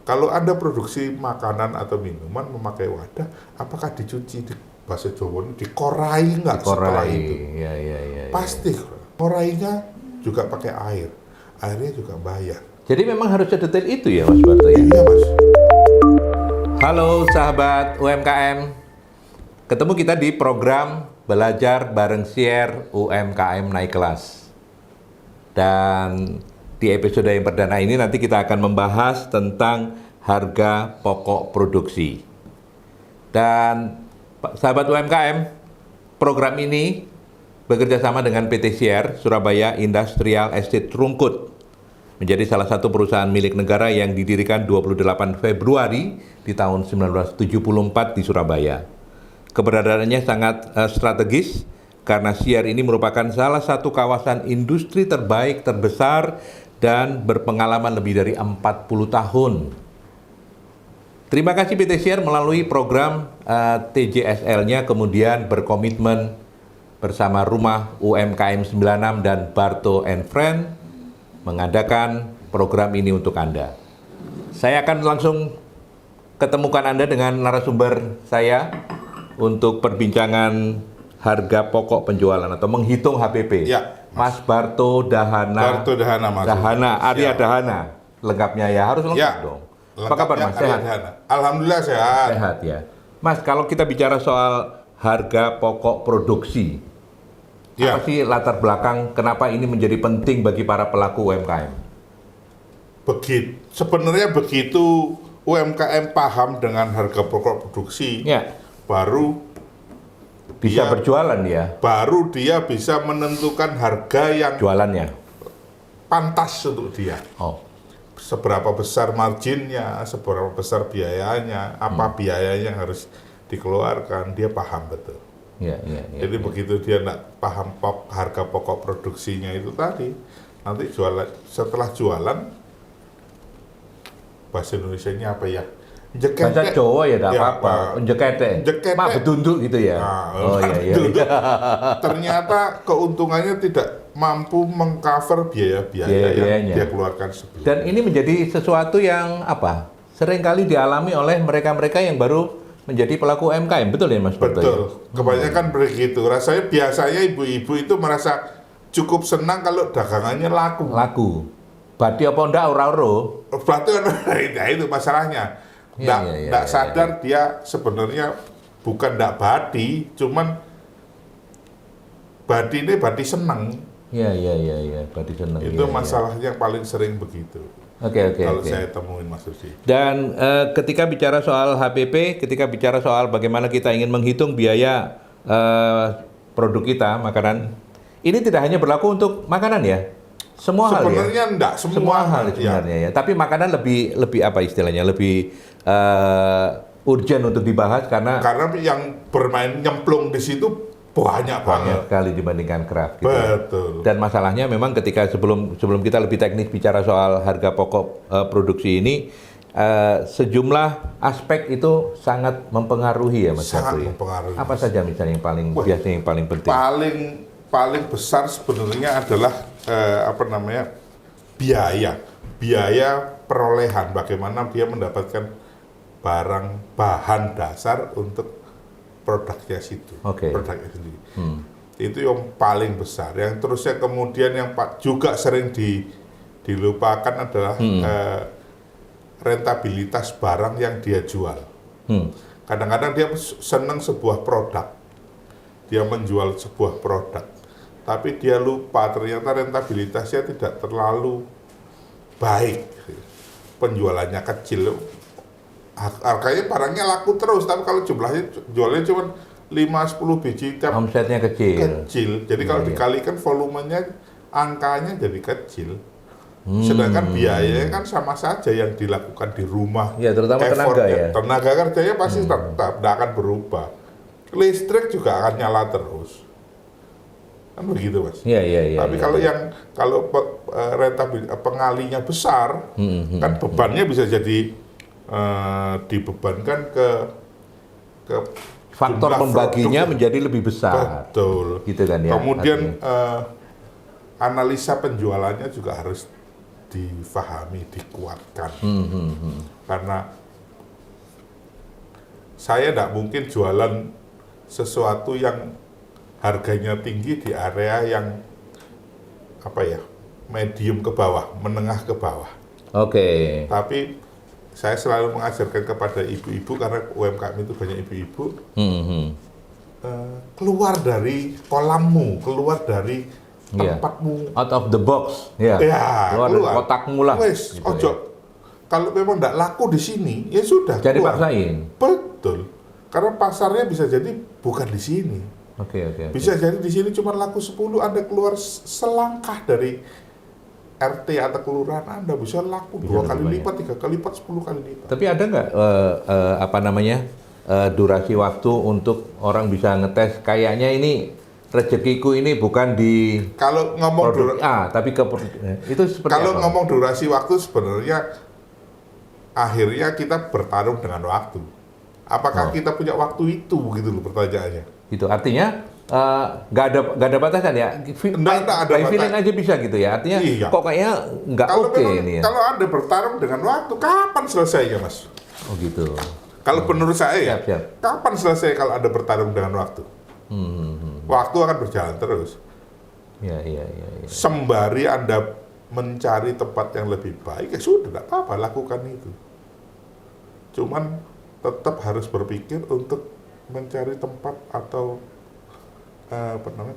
Kalau Anda produksi makanan atau minuman memakai wadah, apakah dicuci di bahasa Jawa dikorai nggak setelah itu? Ya. Pasti. Korainya juga pakai air. Airnya juga bayar. Jadi memang harus sedetail itu ya Mas Barto ya? Iya Mas. Halo sahabat UMKM. Ketemu kita di program Belajar Bareng Share UMKM Naik Kelas. Dan di episode yang perdana ini nanti kita akan membahas tentang harga pokok produksi. Dan sahabat UMKM, program ini bekerja sama dengan PT Share Surabaya Industrial Estate Rungkut, menjadi salah satu perusahaan milik negara yang didirikan 28 Februari di tahun 1974 di Surabaya. Keberadaannya sangat strategis karena Share ini merupakan salah satu kawasan industri terbaik, terbesar, dan berpengalaman lebih dari 40 tahun. Terima kasih PT Share melalui program TJSL-nya kemudian berkomitmen bersama Rumah UMKM 96 dan Barto & Friend mengadakan program ini untuk Anda. Saya akan langsung ketemukan Anda dengan narasumber saya untuk perbincangan harga pokok penjualan atau menghitung HPP. Ya, Mas Barto Dahana. Barto Dahana Mas. Dahana, Arya Dahana. Lengkapnya ya, harus lengkap Ya, dong. Apa kabar Mas? Sehat? Alhamdulillah sehat. Sehat ya. Mas, kalau kita bicara soal harga pokok produksi, Ya. apa sih latar belakang kenapa ini menjadi penting bagi para pelaku UMKM? Sebenarnya begitu UMKM paham dengan harga pokok produksi, Ya, baru bisa dia- berjualan ya, baru dia bisa menentukan harga yang jualannya. pantas untuk dia. Oh, Seberapa besar marginnya, seberapa besar biayanya, apa biayanya yang harus dikeluarkan, dia paham betul. ya. Jadi begitu dia nggak paham harga pokok produksinya itu tadi, nanti setelah jualan, bahasa Indonesianya apa ya? Bahasa Jawa ya tidak Ya, apa-apa, jekete, jekete. bedunduk gitu ya. Nah, Oh iya. ternyata keuntungannya tidak mampu mengcover biaya-biaya yang Biaya-biayanya. dia keluarkan sebelumnya. Dan ini menjadi sesuatu yang apa? Seringkali dialami oleh mereka-mereka yang baru menjadi pelaku UMKM, betul ya Mas Barto? Betul, kebanyakan begitu. Rasanya biasanya ibu-ibu itu merasa cukup senang kalau dagangannya laku. Laku. Badi apa ndak ora-ora? Berarti nah itu masalahnya. Nggak sadar dia sebenarnya bukan nggak badi, cuman badi ini badi senang. Iya, badi seneng. Itu masalahnya yang paling sering begitu. Oke. Kalau saya temuin Mas Susi. Dan ketika bicara soal HPP, ketika bicara soal bagaimana kita ingin menghitung biaya produk kita, makanan, ini tidak hanya berlaku untuk makanan ya? Semua hal ya? Sebenarnya enggak, semua hal sebenarnya ya. Tapi makanan lebih apa istilahnya? Lebih urgent untuk dibahas karena yang bermain nyemplung di situ banyak banget sekali dibandingkan craft gitu. Betul. Dan masalahnya memang ketika sebelum kita lebih teknis bicara soal harga pokok produksi ini, sejumlah aspek itu sangat mempengaruhi ya Mas Sangat Barto ya? mempengaruhi. Apa saja misalnya yang biasanya yang paling penting? Paling besar sebenarnya adalah biaya perolehan, bagaimana dia mendapatkan bahan dasar untuk produknya situ, produknya sendiri. Itu yang paling besar. Yang terusnya kemudian yang juga sering dilupakan adalah rentabilitas barang yang dia jual. Kadang-kadang dia senang sebuah produk, dia menjual sebuah produk, tapi dia lupa ternyata rentabilitasnya tidak terlalu baik, penjualannya kecil. Harganya barangnya laku terus, tapi kalau jualnya cuma 5-10 biji tiap omsetnya kecil. Jadi kalau dikalikan volumenya, angkanya jadi kecil. Sedangkan biayanya kan sama saja yang dilakukan di rumah. Ya, terutama tenaga ya. Tenaga kerjanya pasti tetap tidak akan berubah. Listrik juga akan nyala terus. Kan begitu Mas. Iya. Tapi kalau pengalinya besar, kan bebannya bisa jadi dibebankan ke faktor pembaginya menjadi lebih besar. Betul. Gitu kan ya. Kemudian analisa penjualannya juga harus difahami, dikuatkan. Karena saya tidak mungkin jualan sesuatu yang harganya tinggi di area yang medium ke bawah, menengah ke bawah. Oke. Tapi saya selalu mengajarkan kepada ibu-ibu, karena UMKM itu banyak ibu-ibu, keluar dari kolammu, keluar dari tempatmu, out of the box, keluar dari kotakmu lah. Wes, gitu ojo. Kalau memang tidak laku di sini, ya sudah. Jadi keluar. paksain. Betul, karena pasarnya bisa jadi bukan di sini. Oke. Bisa jadi di sini cuma laku 10, Anda keluar selangkah dari RT atau kelurahan, Anda bisa laku 2 kali lipat, 3 kali lipat, 10 kali lipat. Tapi ada nggak durasi waktu untuk orang bisa ngetes kayaknya ini rezekiku ini bukan di kalau ngomong produk A tapi ke itu seperti kalau apa? ngomong durasi waktu, sebenarnya akhirnya kita bertarung dengan waktu. Apakah kita punya waktu itu, gitu loh pertanyaannya. Itu artinya nggak ada batasan ya. Nggak ada By feeling batasan. aja bisa gitu ya. Artinya kok kayaknya nggak oke ini ya. Kalau Anda bertarung dengan waktu, kapan selesainya, Mas? Oh gitu. Kalau menurut saya Siap. kapan selesai kalau Anda bertarung dengan waktu? Waktu akan berjalan terus. Iya. Sembari Anda mencari tempat yang lebih baik, ya sudah, tidak apa-apa, lakukan itu. Cuman tetap harus berpikir untuk mencari tempat atau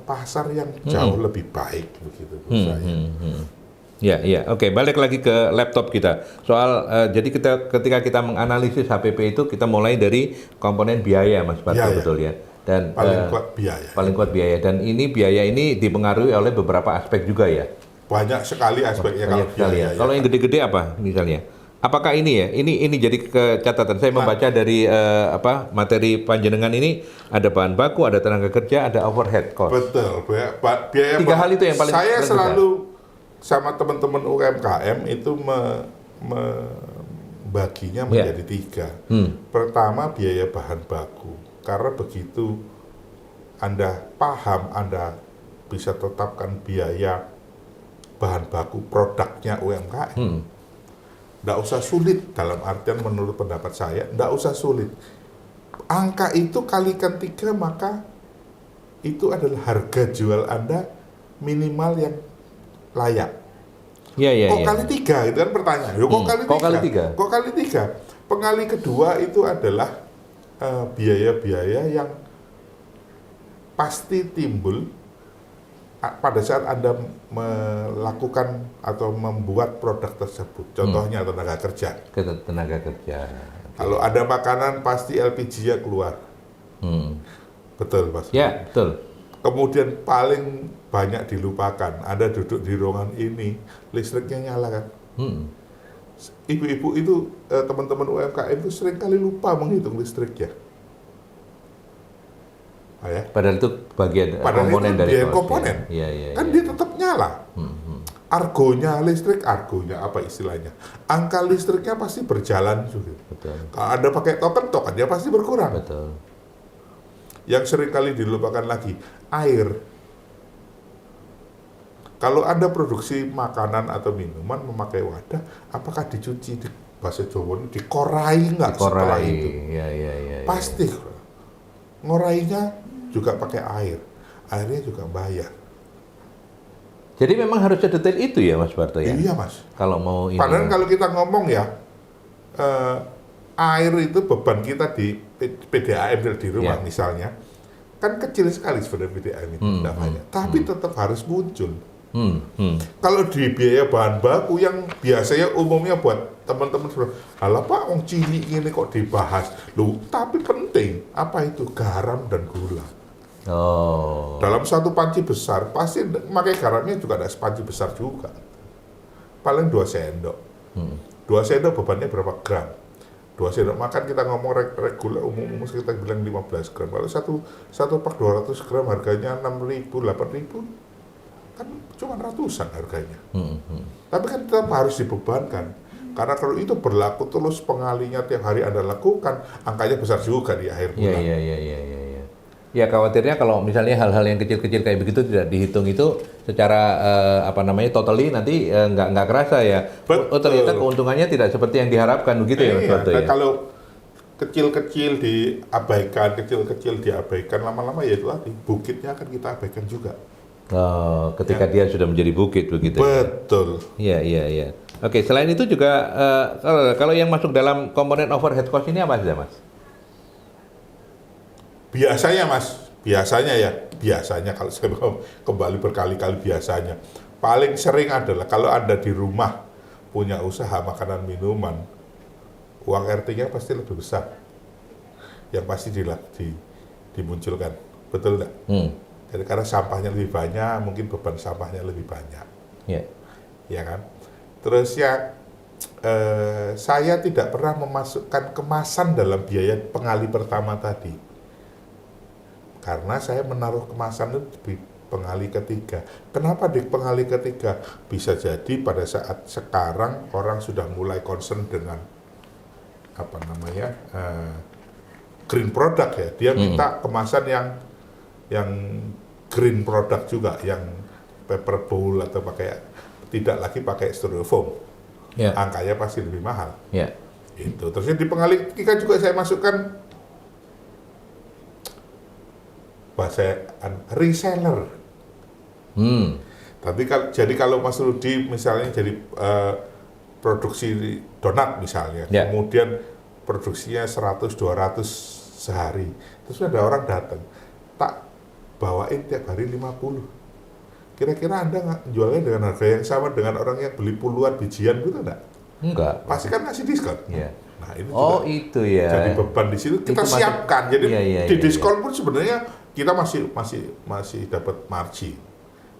pasar yang jauh lebih baik, begitu menurut saya. Ya. Oke, balik lagi ke laptop kita. Soal jadi ketika kita menganalisis HPP itu kita mulai dari komponen biaya, Mas Parto, betul ya. Dan paling kuat biaya. Paling kuat biaya. Dan biaya ini dipengaruhi oleh beberapa aspek juga ya. Banyak sekali aspeknya kalau biaya. Ya. Kalau yang gede-gede apa misalnya? Apakah ini ya? Ini jadi catatan. Saya membaca dari materi panjenengan ini, ada bahan baku, ada tenaga kerja, ada overhead cost. Betul. Biaya 3 hal itu yang paling saya besar. selalu sama teman-teman UMKM itu membaginya menjadi 3. Pertama, biaya bahan baku. Karena begitu Anda paham, Anda bisa tetapkan biaya bahan baku produknya UMKM. Nggak usah sulit, dalam artian menurut pendapat saya, nggak usah sulit. Angka itu kalikan 3, maka itu adalah harga jual Anda minimal yang layak. Iya. Kok kali 3, itu kan pertanyaan. Kok kali 3? Kok kali 3? Pengali kedua itu adalah biaya-biaya yang pasti timbul pada saat Anda melakukan atau membuat produk tersebut. Contohnya tenaga kerja. Tenaga kerja. Kalau ada makanan, pasti LPG-nya keluar. Betul, Mas? Ya, betul. Kemudian paling banyak dilupakan, Anda duduk di ruangan ini, listriknya nyala kan? Ibu-ibu itu, teman-teman UMKM itu sering kali lupa menghitung listriknya. Ya. Padahal itu bagian komponen dari komponen. Ya. Kan dia tetap nyala. Argonya listrik, apa istilahnya? Angka listriknya pasti berjalan juga. Betul. Kalau Anda pakai tokennya pasti berkurang. Betul. Yang sering kali dilupakan lagi, air. Kalau Anda produksi makanan atau minuman memakai wadah, apakah dicuci di bahasa Jawa ini dikorai nggak setelah itu? Iya. Pasti. Ngorainya juga pakai air. Airnya juga bayar. Jadi memang harus sedetail itu ya, Mas Parto ya? Iya, Mas. Kalau mau ini. Padahal kalau kita ngomong ya, air itu beban kita di PDAM di rumah misalnya, kan kecil sekali sebenarnya PDAM itu, tidak banyak. Tapi tetap harus muncul. Kalau di biaya bahan baku yang biasanya umumnya buat teman-teman, halah Pak, wong cilik ini kok dibahas. Loh, tapi penting. Apa itu? Garam dan gula. Dalam satu panci besar, pasti pakai garamnya juga ada sepanci besar juga. Paling 2 sendok. 2 sendok bebannya berapa gram? 2 sendok makan kita ngomong reguler umum kita bilang 15 gram. Kalau satu pak 200 gram harganya 6.000, 8.000, kan cuma ratusan harganya. Tapi kan tetap harus dibebankan. Karena kalau itu berlaku terus pengalinya tiap hari Anda lakukan, angkanya besar juga di akhir bulan. Iya. Ya khawatirnya kalau misalnya hal-hal yang kecil-kecil kayak begitu tidak dihitung itu secara totally nanti nggak kerasa ya. Oh ternyata keuntungannya tidak seperti yang diharapkan begitu ya Mas Barto ya. Kalau kecil-kecil diabaikan lama-lama ya itu tadi bukitnya akan kita abaikan juga. Ketika dia sudah menjadi bukit begitu. Betul. Iya. Oke, selain itu juga kalau yang masuk dalam komponen overhead cost ini apa saja Mas? Biasanya kalau saya kembali berkali-kali biasanya, paling sering adalah kalau Anda di rumah punya usaha makanan minuman, uang RT-nya pasti lebih besar. Yang pasti dimunculkan, betul enggak? Jadi karena sampahnya lebih banyak, mungkin beban sampahnya lebih banyak. Ya kan? Terus saya tidak pernah memasukkan kemasan dalam biaya pengali pertama tadi. Karena saya menaruh kemasan itu di pengali ketiga. Kenapa di pengali ketiga? Bisa jadi pada saat sekarang orang sudah mulai concern dengan green product ya. Dia minta kemasan yang green product juga, yang paper bowl atau tidak lagi pakai styrofoam. Angkanya pasti lebih mahal. Itu. Terus di pengali ketiga juga saya masukkan reseller. Tapi jadi kalau Mas Rudi misalnya jadi produksi donat misalnya, kemudian produksinya 100-200 sehari, terus ada orang datang, tak bawain tiap hari 50. Kira-kira Anda nggak jualnya dengan harga yang sama dengan orang yang beli puluhan bijian gitu enggak? Enggak. Pasti kan ngasih diskon. Nah, itu itu ya. Jadi beban di situ kita siapkan. Jadi di diskon pun sebenarnya kita masih dapat margin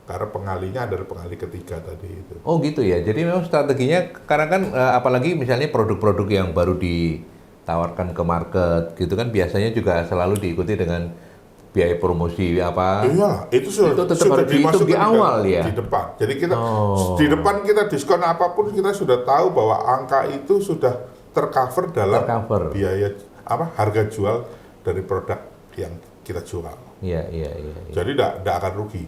karena pengalinya adalah pengali ketiga tadi itu. Oh gitu ya. Jadi memang strateginya karena kan apalagi misalnya produk-produk yang baru ditawarkan ke market gitu kan biasanya juga selalu diikuti dengan biaya promosi apa. Iya, itu tetap harus dihitung di awal ya. Di depan. Jadi kita di depan kita diskon apapun kita sudah tahu bahwa angka itu sudah tercover dalam biaya harga jual dari produk yang kita jual. Iya. Jadi tidak akan rugi.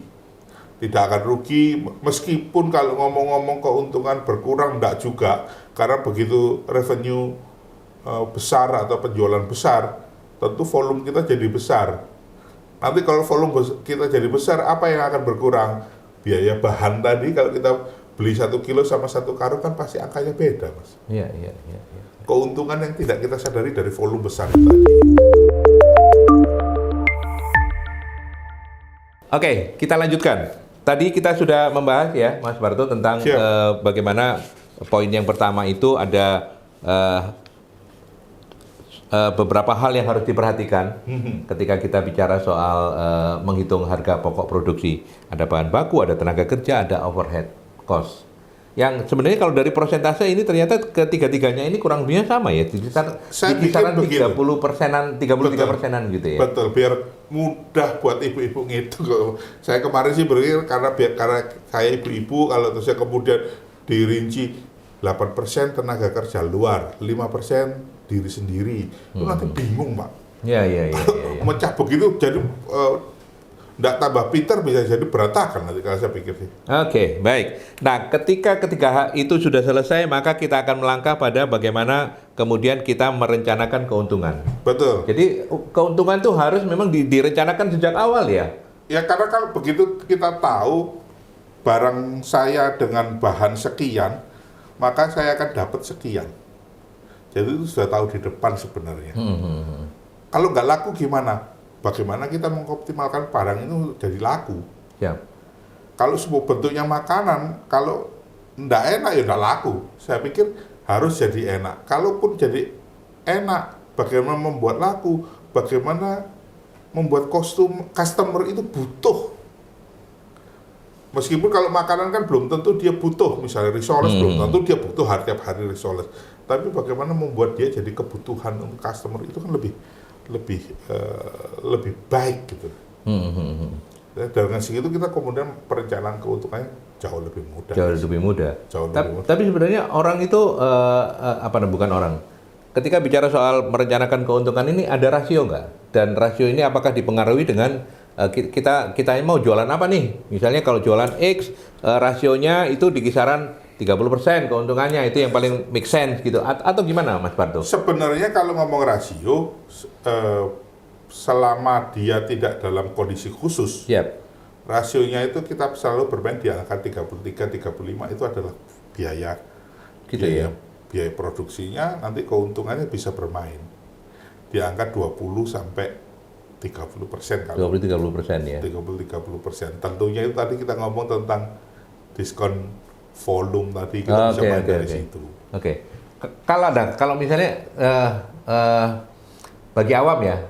Tidak akan rugi meskipun kalau ngomong-ngomong keuntungan berkurang tidak juga karena begitu revenue besar atau penjualan besar tentu volume kita jadi besar. Nanti kalau volume kita jadi besar apa yang akan berkurang? Biaya bahan tadi kalau kita beli 1 kilo sama 1 karung kan pasti angkanya beda Mas. Iya. Keuntungan yang tidak kita sadari dari volume besar tadi. Oke, kita lanjutkan. Tadi kita sudah membahas ya, Mas Barto, tentang bagaimana poin yang pertama itu ada beberapa hal yang harus diperhatikan ketika kita bicara soal menghitung harga pokok produksi. Ada bahan baku, ada tenaga kerja, ada overhead cost. Yang sebenarnya kalau dari persentase ini ternyata ketiga-tiganya ini kurang lebihnya sama ya, di kisaran 30%-an, 33%-an gitu ya. Betul, biar mudah buat ibu-ibu ngitung. Saya kemarin sih berpikir karena saya ibu-ibu, kalau terusnya kemudian dirinci 8% tenaga kerja luar, 5% diri sendiri, itu nanti bingung Pak. Iya. Mecah begitu jadi nggak tambah pinter bisa jadi berantakan nanti kalau saya pikir sih. Oke, baik. Nah, ketika ketiga itu sudah selesai, maka kita akan melangkah pada bagaimana kemudian kita merencanakan keuntungan. Betul. Jadi keuntungan itu harus memang direncanakan sejak awal ya? Ya karena kalau begitu kita tahu barang saya dengan bahan sekian, maka saya akan dapat sekian. Jadi itu sudah tahu di depan sebenarnya. Kalau nggak laku gimana? Bagaimana kita mengoptimalkan barang itu jadi laku? Ya. Kalau semua bentuknya makanan, kalau nggak enak ya nggak laku. Saya pikir harus jadi enak. Kalaupun jadi enak, bagaimana membuat laku? Bagaimana membuat customer itu butuh? Meskipun kalau makanan kan belum tentu dia butuh, misalnya risoles belum tentu dia butuh tiap hari risoles. Tapi bagaimana membuat dia jadi kebutuhan untuk customer itu kan lebih baik gitu. Dengan segitu kita kemudian perencanaan keuntungannya jauh lebih mudah. Tapi sebenarnya orang itu bukan orang. ketika bicara soal merencanakan keuntungan ini ada rasio nggak? Dan rasio ini apakah dipengaruhi dengan kita mau jualan apa nih? Misalnya kalau jualan X, rasionya itu di kisaran 30% keuntungannya, itu yang paling make sense gitu. Atau gimana Mas Barto? Sebenarnya kalau ngomong rasio, selama dia tidak dalam kondisi khusus, rasionya itu kita selalu bermain di angka 33-35, itu adalah biaya biaya produksinya, nanti keuntungannya bisa bermain di angka 20-30% kalau 20-30% ya. 30-30%. Tentunya itu tadi kita ngomong tentang diskon volume tadi, kita bisa main dari situ. Kalau misalnya bagi awam ya,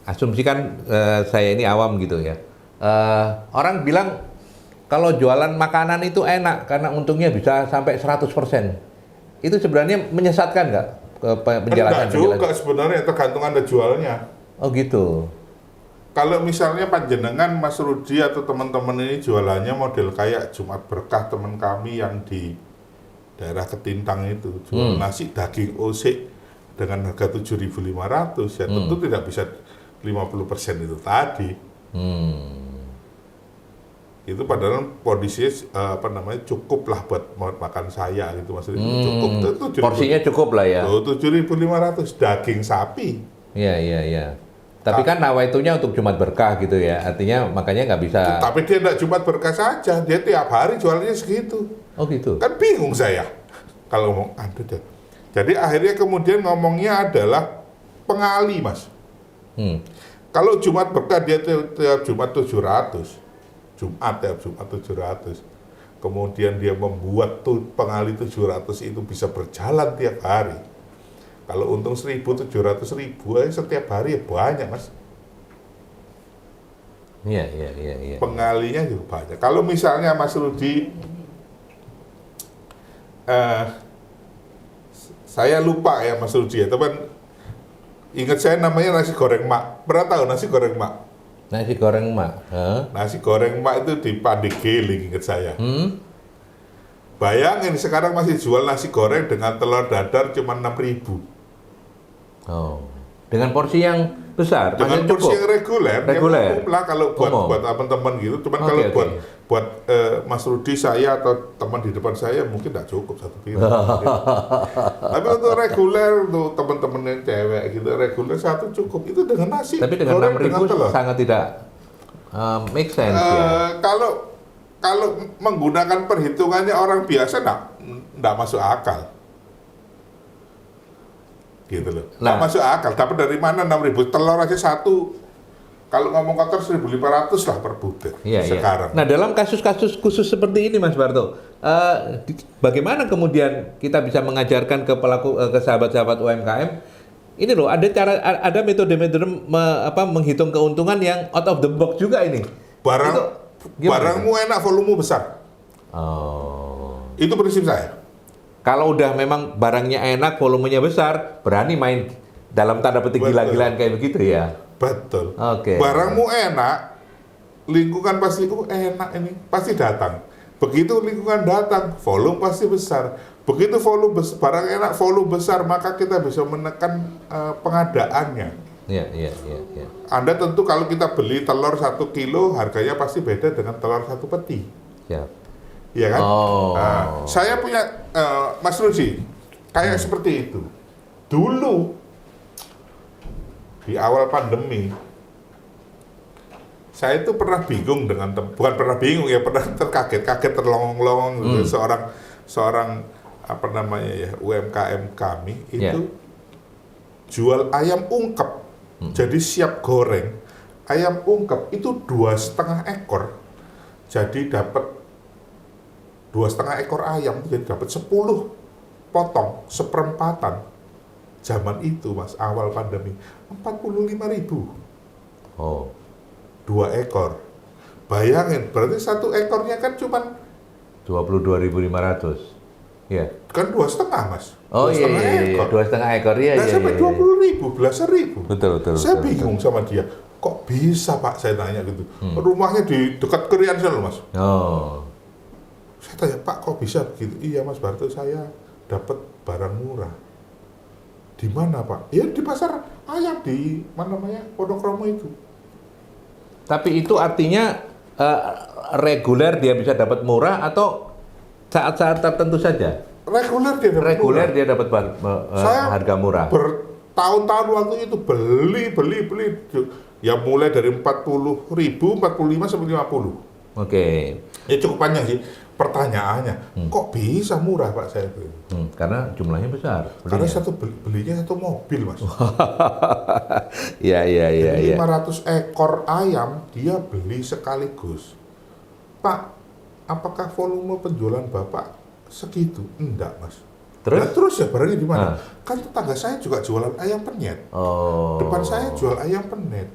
asumsikan saya ini awam gitu ya. Orang bilang kalau jualan makanan itu enak karena untungnya bisa sampai 100%. Itu sebenarnya menyesatkan nggak ke penjelasan? Enggak juga sebenarnya, tergantung Anda jualnya. Oh gitu. Kalau misalnya panjenengan Mas Rudi atau teman-teman ini jualannya model kayak Jumat Berkah teman kami yang di daerah Ketintang itu, jual nasi daging OC dengan harga 7.500, ya tentu tidak bisa 50% itu tadi. Itu padahal kondisinya cukup lah buat makan saya gitu Mas Rudi. Cukup itu porsinya cukup lah ya. 7.500 daging sapi. Iya. Tapi kan nawaitunya untuk Jumat Berkah gitu ya, artinya makanya nggak bisa. Tapi dia nggak Jumat Berkah saja, dia tiap hari jualnya segitu. Oh gitu. Kan bingung saya kalau ngomong deh. Jadi akhirnya kemudian ngomongnya adalah pengali, Mas. Kalau Jumat Berkah dia tiap Jumat 700, tiap Jumat 700. Kemudian dia membuat pengali 700 itu bisa berjalan tiap hari. Kalau untung 1.000, 700.000 setiap hari ya banyak, Mas. Iya. Pengalinya juga banyak. Kalau misalnya Mas Rudi, saya lupa ya Mas Rudi ya, teman. Ingat saya namanya nasi goreng mak. Pernah tahu nasi goreng mak? Nasi goreng mak? Nasi goreng mak itu di Pandegeling, ingat saya. Bayangin sekarang masih jual nasi goreng dengan telur dadar cuma 6.000. Oh, dengan porsi yang besar, dengan porsi yang reguler. Ya umum lah kalau buat teman-teman gitu. Cuman kalau buat Mas Rudi, saya atau teman di depan saya mungkin tidak cukup satu piring. Gitu. Tapi untuk reguler, untuk teman-teman yang cewek gitu, reguler satu cukup. Itu dengan nasi. Tapi dengan 6.000 sangat tidak make sense ya. Kalau menggunakan perhitungannya orang biasa enggak masuk akal. Gitu loh. Nggak masuk akal. Dapat dari mana 6.000? Telur aja satu. Kalau ngomong kotor 1.500 lah per butir sekarang. Nah, dalam kasus-kasus khusus seperti ini Mas Barto, bagaimana kemudian kita bisa mengajarkan ke sahabat-sahabat UMKM ini loh, ada metode-metode menghitung keuntungan yang out of the box juga ini. Barangmu enak, volume besar. Itu prinsip saya. Kalau udah memang barangnya enak, volumenya besar, berani main dalam tanda petik gila-gilaan kayak begitu ya? Betul. Barangmu enak, lingkungan pasti enak ini, pasti datang. Begitu lingkungan datang, volume pasti besar. Begitu barang enak, volume besar, maka kita bisa menekan pengadaannya. Iya. Anda tentu kalau kita beli telur 1 kilo, harganya pasti beda dengan telur 1 peti. Iya kan? Nah, saya punya Mas Rudi kayak seperti itu. Dulu di awal pandemi, saya itu pernah bingung bukan pernah bingung ya, pernah terkaget terlongong-longong gitu. Seorang UMKM kami itu jual ayam ungkep. Jadi siap goreng. Ayam ungkep itu 2,5 ekor. Jadi dapat 2,5 ekor ayam, jadi dapat 10 potong, seperempatan. Zaman itu Mas, awal pandemi, 45.000. 2 ekor. Bayangin, berarti 1 ekornya kan cuma 22.500. Iya. Kan 2,5 Mas. Oh iya, 2,5 ekor ya. Nah, sampai 20.000, belasan ribu. Betul. Saya bingung sama dia. Kok bisa Pak, saya tanya gitu. Rumahnya di dekat Kriansel Mas. Saya tanya, Pak kok bisa begitu? Iya Mas Barto, saya dapat barang murah. Di mana Pak? Ya di pasar ayam di mana namanya Wonokromo itu. Tapi itu artinya reguler dia bisa dapat murah atau saat-saat tertentu saja? Reguler dia dapat Reguler murah. dia dapat harga murah. Bertahun-tahun waktu itu beli. Ya mulai dari 40.000, 45 sampai 50. Oke. Ya cukup panjang sih. Pertanyaannya, kok bisa murah Pak saya itu? Karena jumlahnya besar. Karena belinya satu mobil Mas. Iya. Jadi 500 ekor ayam dia beli sekaligus. Pak, apakah volume penjualan Bapak segitu? Enggak Mas. Terus ya barangnya di mana? Kan tetangga saya juga jualan ayam penyet. Depan saya jual ayam penyet.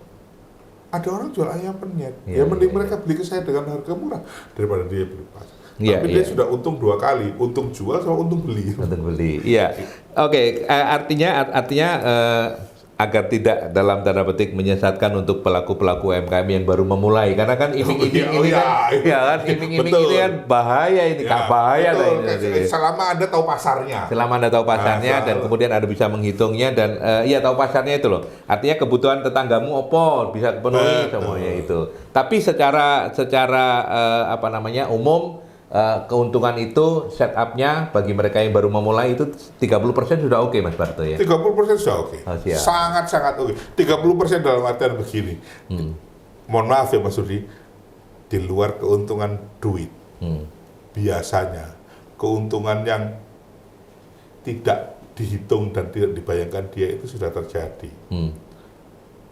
Ada orang jual ayam penyet. Ya mending mereka beli ke saya dengan harga murah daripada dia beli pas. Tapi dia sudah untung 2 kali, untung jual sama untung beli. Untung beli, iya. Oke, artinya agar tidak dalam tanda petik menyesatkan untuk pelaku-pelaku UMKM yang baru memulai, karena kan iming-iming ini kan bahaya ini, Kak, bahaya ini. Selama Anda tahu pasarnya. Selama Anda tahu pasarnya dan kemudian Anda bisa menghitungnya dan tahu pasarnya itu loh. Artinya kebutuhan tetanggamu opo bisa kepenuhi semuanya itu. Tapi secara umum keuntungan itu setup-nya bagi mereka yang baru memulai itu 30% sudah oke Mas Barto ya? 30% sudah oke. Sangat-sangat oke. 30% dalam artian begini. Mohon maaf ya Mas Rudi, di luar keuntungan duit. Biasanya keuntungan yang tidak dihitung dan tidak dibayangkan dia itu sudah terjadi.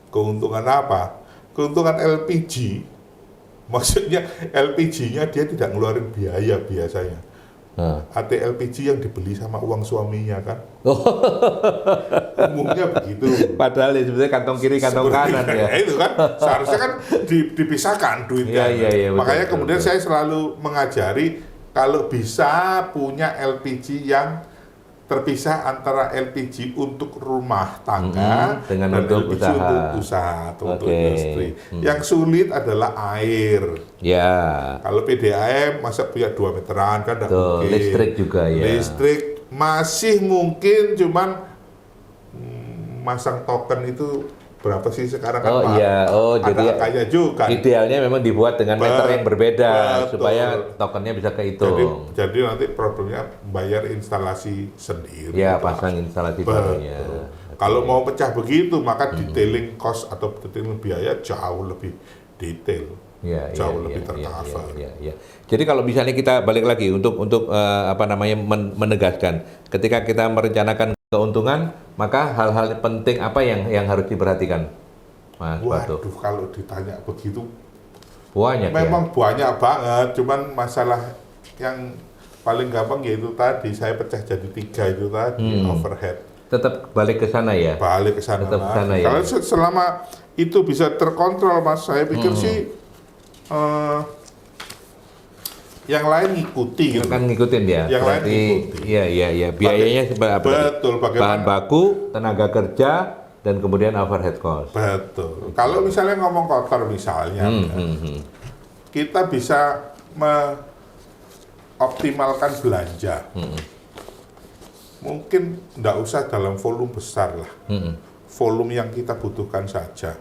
Keuntungan apa? Keuntungan LPG. Maksudnya LPG-nya dia tidak ngeluarin biaya biasanya. LPG yang dibeli sama uang suaminya kan. Umumnya begitu. Padahal ya sebenarnya kantong kiri kantong kanan ya. Itu kan seharusnya kan dipisahkan duitnya. Makanya betul, kemudian saya selalu mengajari kalau bisa punya LPG yang terpisah antara LPG untuk rumah tangga dengan dan untuk LPG usaha. untuk usaha atau untuk industri. Yang sulit adalah air. Ya. Kalau PDAM masa punya 2 meteran kan tidak mungkin. Listrik juga ya. Listrik masih mungkin, cuman masang token itu berapa sih sekarang kan Pak? Jadi angkanya juga. Idealnya memang dibuat dengan meter yang berbeda supaya tokennya bisa kehitung. Jadi nanti problemnya bayar instalasi sendiri. Ya, pasang instalasi barunya. Kalau mau pecah begitu maka detailing cost atau detailing biaya jauh lebih detail. Jauh lebih tercover. Jadi kalau misalnya kita balik lagi untuk menegaskan ketika kita merencanakan keuntungan, maka hal-hal penting apa yang harus diperhatikan, Mas Batu? Waduh, kalau ditanya begitu banyak. Memang banyak banget, cuman masalah yang paling gampang yaitu tadi saya pecah jadi 3 itu tadi overhead. Tetap balik ke sana ya. Balik ke sana. Tetap ke sana ya. Kalau selama itu bisa terkontrol, Mas, saya pikir sih yang lain ngikuti gitu. Kan ngikutin ya. Yang berarti, lain ngikuti. Iya. Biayanya betul, bahan baku, tenaga kerja, dan kemudian overhead cost. Betul. Kalau misalnya ngomong kotor misalnya, kita bisa mengoptimalkan belanja. Mungkin nggak usah dalam volume besar lah. Volume yang kita butuhkan saja.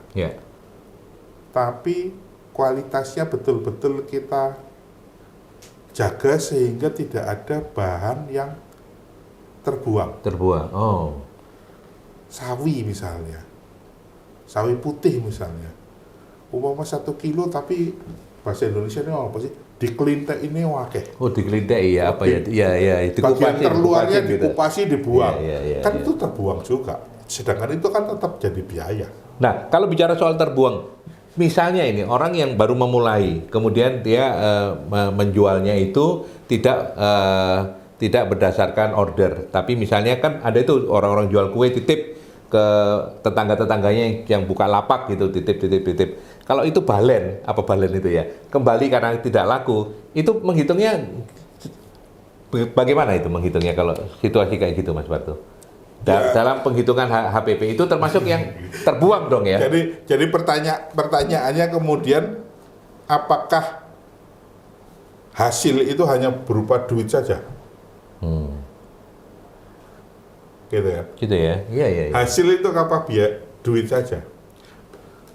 Tapi kualitasnya betul-betul kita jaga sehingga tidak ada bahan yang terbuang. Sawi misalnya, sawi putih misalnya, umpama 1 kilo tapi bahasa Indonesia ini apa sih? Dikelintek ini wakeh. Dikelintek ya apa ya? Iya. Bagian terluarnya dikupasi dibuang. Kan iya. itu terbuang juga. Sedangkan itu kan tetap jadi biaya. Nah, kalau bicara soal terbuang, misalnya ini orang yang baru memulai, kemudian dia menjualnya itu tidak berdasarkan order, tapi misalnya kan ada itu orang-orang jual kue titip ke tetangga-tetangganya yang buka lapak gitu, titip. Kalau itu balen itu ya, kembali karena tidak laku, itu menghitungnya bagaimana itu menghitungnya kalau situasi kayak gitu, Mas Barto? Dalam penghitungan HPP itu termasuk yang terbuang dong ya. Jadi pertanyaannya kemudian apakah hasil itu hanya berupa duit saja? gitu ya. Gitu ya. Iya, iya. Iya. Hasil itu apa? Biar duit saja.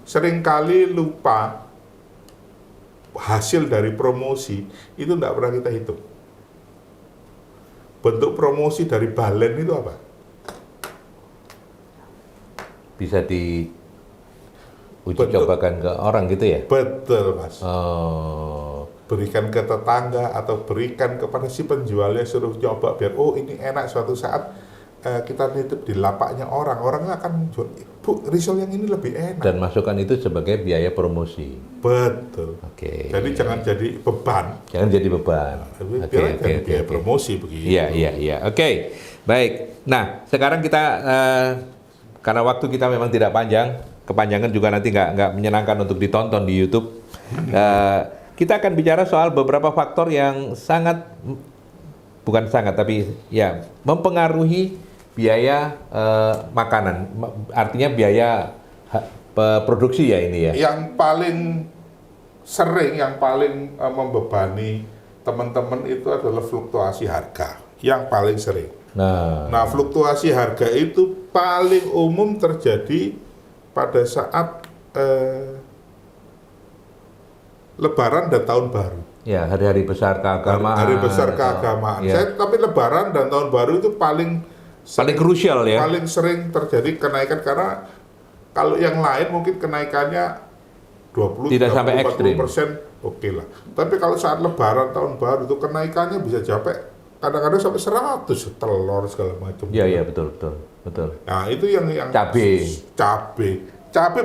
Seringkali lupa hasil dari promosi itu tidak pernah kita hitung. Bentuk promosi dari Balen itu apa? Bisa uji cobakan ke orang gitu ya? Betul, Mas. Oh. Berikan ke tetangga atau berikan kepada si penjualnya, suruh coba biar ini enak, suatu saat kita nitip di lapaknya orang akan jual, Bu, risol yang ini lebih enak. Dan masukkan itu sebagai biaya promosi. Betul. Oke. Jadi jangan jadi beban. Jangan jadi beban. Biaya promosi begitu. Iya. Oke. Baik. Nah, sekarang kita karena waktu kita memang tidak panjang, kepanjangan juga nanti nggak menyenangkan untuk ditonton di YouTube. Kita akan bicara soal beberapa faktor yang bukan sangat, tapi ya mempengaruhi biaya makanan, artinya biaya produksi ya ini ya. Yang paling sering, yang paling membebani teman-teman itu adalah fluktuasi harga, yang paling sering. Nah, fluktuasi harga itu paling umum terjadi pada saat Lebaran dan Tahun Baru. Ya, hari-hari besar keagamaan. Hari besar keagamaan. Ya. Tapi Lebaran dan Tahun Baru itu paling krusial ya. Paling sering terjadi kenaikan, karena kalau yang lain mungkin kenaikannya 20, tidak 30, sampai 40%, oke lah. Tapi kalau saat Lebaran Tahun Baru itu kenaikannya bisa sampai kadang-kadang sampai 100, telur segala macam. Iya, betul. Nah, itu yang cabai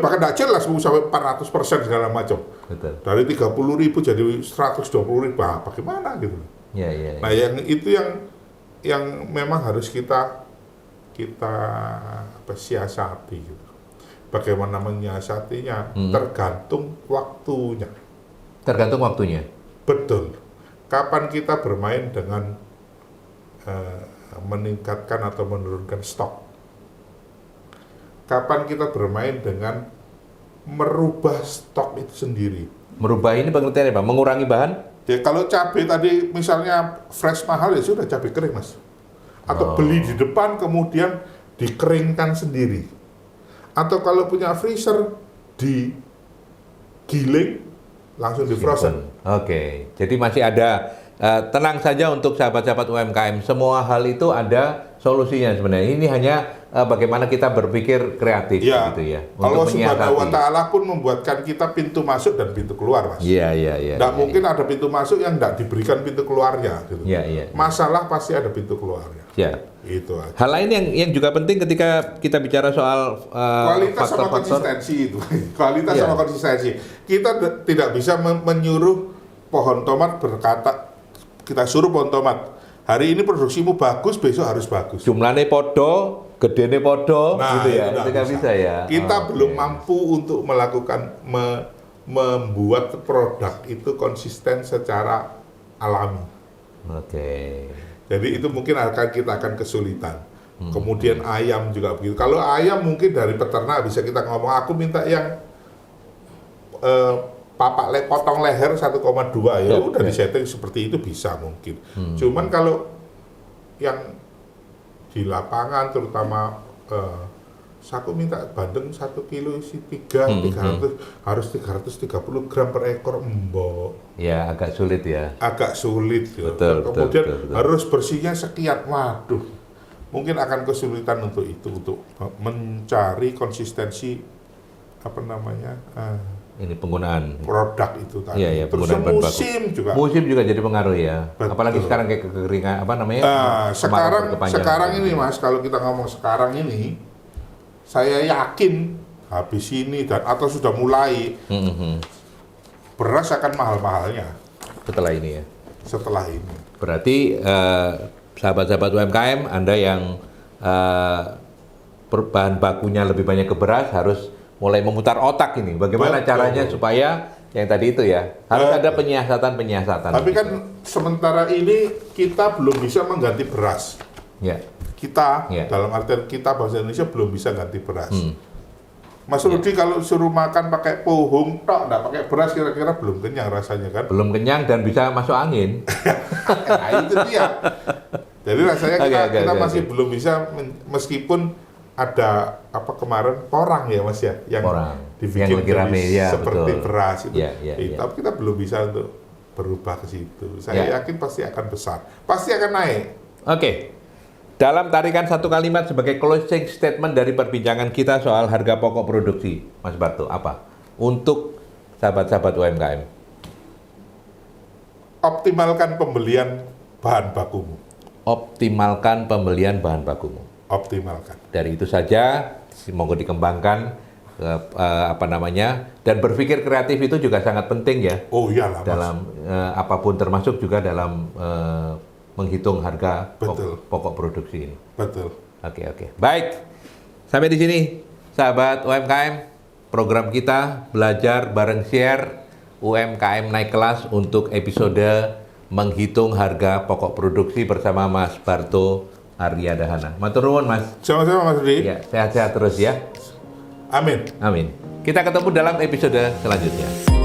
bahkan tidak jelas sampai 400% segala macam. Betul. Dari 30.000 jadi 120.000, bagaimana gitu. Iya. Nah, yang itu yang memang harus kita siasati gitu. Bagaimana menyiasatinya? Tergantung waktunya. Tergantung waktunya. Betul. Kapan kita bermain dengan meningkatkan atau menurunkan stok? Kapan kita bermain dengan merubah stok itu sendiri? Merubah ini pengertiannya Pak? Mengurangi bahan? Ya, kalau cabai tadi misalnya fresh mahal ya sudah cabai kering, Mas. Atau beli di depan kemudian dikeringkan sendiri. Atau kalau punya freezer digiling langsung di frozen. Oke. Jadi masih ada, tenang saja untuk sahabat-sahabat UMKM, semua hal itu ada solusinya sebenarnya. Ini hanya bagaimana kita berpikir kreatif ya, gitu ya. Allah Subhanahu wa Ta'ala pun membuatkan kita pintu masuk dan pintu keluar, Mas. Iya. Tidak mungkin ada pintu masuk yang tidak diberikan pintu keluarnya. Gitu. Iya. Masalah pasti ada pintu keluarnya. Ya. Itu aja. Hal lain yang juga penting ketika kita bicara soal kualitas sama konsistensi itu. Kualitas sama konsistensi. Kita tidak bisa menyuruh pohon tomat berkata, kita suruh pohon tomat, hari ini produksimu bagus, besok harus bagus. Jumlahnya podo, gedene podo, gitu ya. Itu nggak bisa ya. Kita belum mampu untuk melakukan membuat produk itu konsisten secara alami. Oke. Jadi itu mungkin kita akan kesulitan. Kemudian ayam juga begitu. Kalau ayam mungkin dari peternak bisa kita ngomong, aku minta yang potong leher 1,2 ya udah disetting seperti itu bisa mungkin. Cuman kalau yang di lapangan terutama aku minta bandeng 1 kilo isi 300 harus 330 gram per ekor, mbok. Ya agak sulit ya. Agak sulit ya. Betul, Kemudian betul. harus bersihnya sekian, waduh. Mungkin akan kesulitan untuk itu, untuk mencari konsistensi ini penggunaan produk itu tadi. Iya, Terus penggunaan bahan baku. Musim juga jadi pengaruh ya. Betul. Apalagi sekarang kayak kekeringan sekarang ini Mas, kalau kita ngomong sekarang ini, saya yakin habis ini atau sudah mulai beras akan mahal-mahalnya setelah ini ya. Setelah ini. Berarti sahabat-sahabat UMKM, Anda yang bahan bakunya lebih banyak ke beras harus mulai memutar otak ini. Bagaimana caranya supaya yang tadi itu ya, harus ada penyiasatan. Tapi kan sementara ini kita belum bisa mengganti beras. Ya. Kita, dalam artian kita bangsa Indonesia belum bisa ganti beras. Mas Rudi kalau suruh makan pakai pohung tok, nggak pakai beras, kira-kira belum kenyang rasanya kan? Belum kenyang dan bisa masuk angin. Nah itu dia. Jadi rasanya kita Oke. masih belum bisa meskipun ada apa kemarin porang ya Mas ya yang Porang. dibikin Yang lagi rame, ya, seperti betul. beras itu. Ya. Tapi kita belum bisa untuk berubah ke situ. Saya yakin pasti akan besar, pasti akan naik. Oke. Dalam tarikan satu kalimat sebagai closing statement dari perbincangan kita soal harga pokok produksi, Mas Barto, apa? Untuk sahabat-sahabat UMKM. Optimalkan pembelian bahan bakumu. Optimalkan pembelian bahan bakumu. Optimalkan. Dari itu saja, monggo dikembangkan, dan berpikir kreatif itu juga sangat penting ya. Oh iyalah Mas. Dalam apapun, termasuk juga dalam menghitung harga pokok produksi ini. Betul. Oke. Baik, sampai di sini sahabat UMKM, program kita belajar bareng share UMKM naik kelas untuk episode menghitung harga pokok produksi bersama Mas Barto Aryadahana. Matur nuwun Mas. Sama-sama Mas Rudi. Ya, sehat-sehat terus ya. Amin. Amin. Kita ketemu dalam episode selanjutnya.